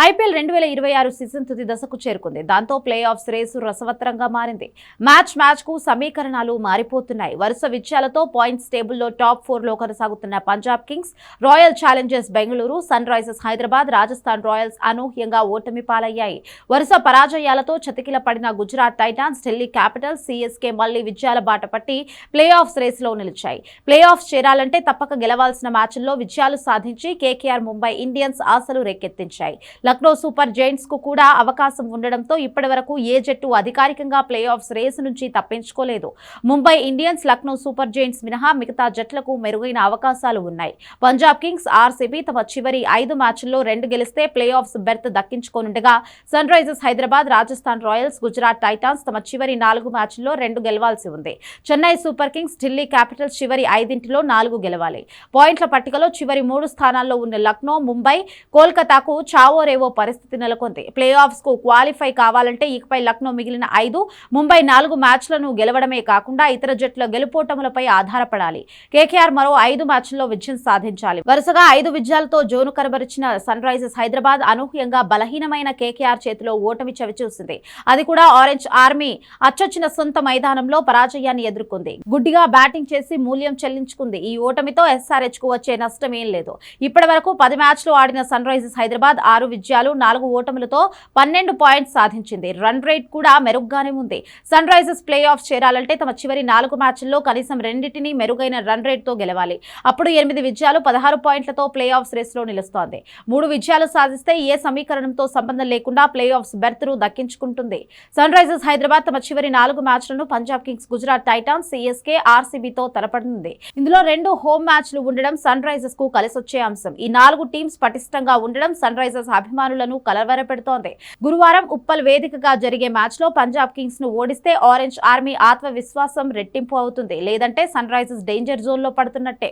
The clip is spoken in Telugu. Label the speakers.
Speaker 1: ఐపీఎల్ 2026 సీజన్ తుది దశకు చేరుకుంది. దాంతో ప్లే ఆఫ్స్ రేసు రసవత్తరంగా మారింది. మ్యాచ్ కు సమీకరణాలు మారిపోతున్నాయి. వరుస విజయాలతో పాయింట్స్ టేబుల్లో టాప్ 4లో కొనసాగుతున్న Punjab Kings, Royal Challengers Bengaluru, sun Risers Hyderabad, Rajasthan Royals అనూహ్యంగా ఓటమి పాలయ్యాయి. వరుస పరాజయాలతో చతికిల పడిన Gujarat Titans, Delhi Capitals, CSK మళ్లీ విజయాల బాట పట్టి ప్లే ఆఫ్స్ రేసులో నిలిచాయి. ప్లే ఆఫ్స్ చేరాలంటే తప్పక గెలవాల్సిన మ్యాచ్ల్లో విజయాలు సాధించి కేకేఆర్, ముంబై ఇండియన్స్ ఆశలు రేకెత్తించాయి. లక్నో సూపర్ జైంట్స్ కు కూడా అవకాశం ఉండడంతో ఇప్పటివరకు ఏ జట్టు అధికారికంగా ప్లే ఆఫ్స్ రేసు నుంచి తప్పించుకోలేదు. Mumbai Indians, Lucknow super giants మినహా మిగతా జట్లకు మెరుగైన అవకాశాలు ఉన్నాయి. పంజాబ్ కింగ్స్, ఆర్సీబీ తమ చివరి 5 మ్యాచ్ల్లో 2 గెలిస్తే ప్లే ఆఫ్స్ బెర్త్ దక్కించుకోనుండగా sun Risers Hyderabad, Rajasthan royals, Gujarat titans తమ చివరి 4 మ్యాచ్ల్లో 2 గెలవాల్సి ఉంది. Chennai super kings, Delhi capitals చివరి 5లో 4 గెలవాలి. పాయింట్ల పట్టికలో చివరి 3 స్థానాల్లో ఉన్న లక్నో, ముంబై, కోల్కతాకు చావో రేవో పరిస్థితి నెలకొంది. ప్లే ఆఫ్స్ కు క్వాలిఫై కావాలంటే ఇకపై లక్నో మిగిలిన 5, ముంబై 4 మ్యాచ్లను గెలవడమే కాకుండా ఇతర జట్ల గెలుపోటములపై ఆధారపడాలి. కేకేఆర్ మరో 5 మ్యాచ్ల్లో విజయం సాధించాలి. వరుసగా 5 విజయాలతో జోను కనబరిచిన సన్ రైజర్స్ హైదరాబాద్ అనూహ్యంగా బలహీనమైన కేకేఆర్ చేతిలో ఓటమి చవిచూసింది. అది కూడా ఆరెంజ్ ఆర్మీ అచ్చొచ్చిన సొంత మైదానంలో పరాజయాన్ని ఎదుర్కొంది. గుడ్డిగా బ్యాటింగ్ చేసి మూల్యం చెల్లించుకుంది. ఈ ఓటమితో ఎస్ఆర్హెచ్ కు వచ్చే నష్టమేం లేదు. ఇప్పటి వరకు 10 మ్యాచ్లు ఆడిన సన్ రైజర్స్ హైదరాబాద్ 6 విజయాలు, 4 ఓటములతో 12 పాయింట్స్ సాధించింది. రన్ రేట్ కూడా మెరుగ్గానే ఉంది. సన్ రైజర్స్ ప్లే ఆఫ్ చేరాలంటే తమ చివరి 4 మ్యాచ్ల్లో కనీసం 2టిని మెరుగైన రన్ రేట్ తో గెలవాలి. అప్పుడు 8 విజయాలు, 16 పాయింట్లతో ప్లే ఆఫ్స్ రేసులో నిలుస్తోంది. 3 విజయాలు సాధిస్తే ఏ సమీకరణంతో సంబంధం లేకుండా ప్లే ఆఫ్స్ బెర్త్ ను దక్కించుకుంటుంది. సన్ రైజర్స్ హైదరాబాద్ తమ చివరి 4 మ్యాచ్లను Punjab kings, Gujarat titans, CSK, ఆర్సీబీతో తలపడనుంది. ఇందులో 2 హోమ్ మ్యాచ్లు ఉండడం సన్ రైజర్స్ కు కలిసొచ్చే అంశం. ఈ 4 టీమ్స్ పటిష్టంగా ఉండడం సన్ రైజర్స్ అభిమానులను కలవరపెడుతోంది. గురువారం ఉప్పల్ వేదికగా జరిగే మ్యాచ్లో పంజాబ్ కింగ్స్ ను ఓడిస్తే ఆరెంజ్ ఆర్మీ ఆత్మవిశ్వాసం రెట్టింపు అవుతుంది. లేదంటే సన్ రైజర్స్ డేంజర్ జోన్లో పడుతున్నట్టే.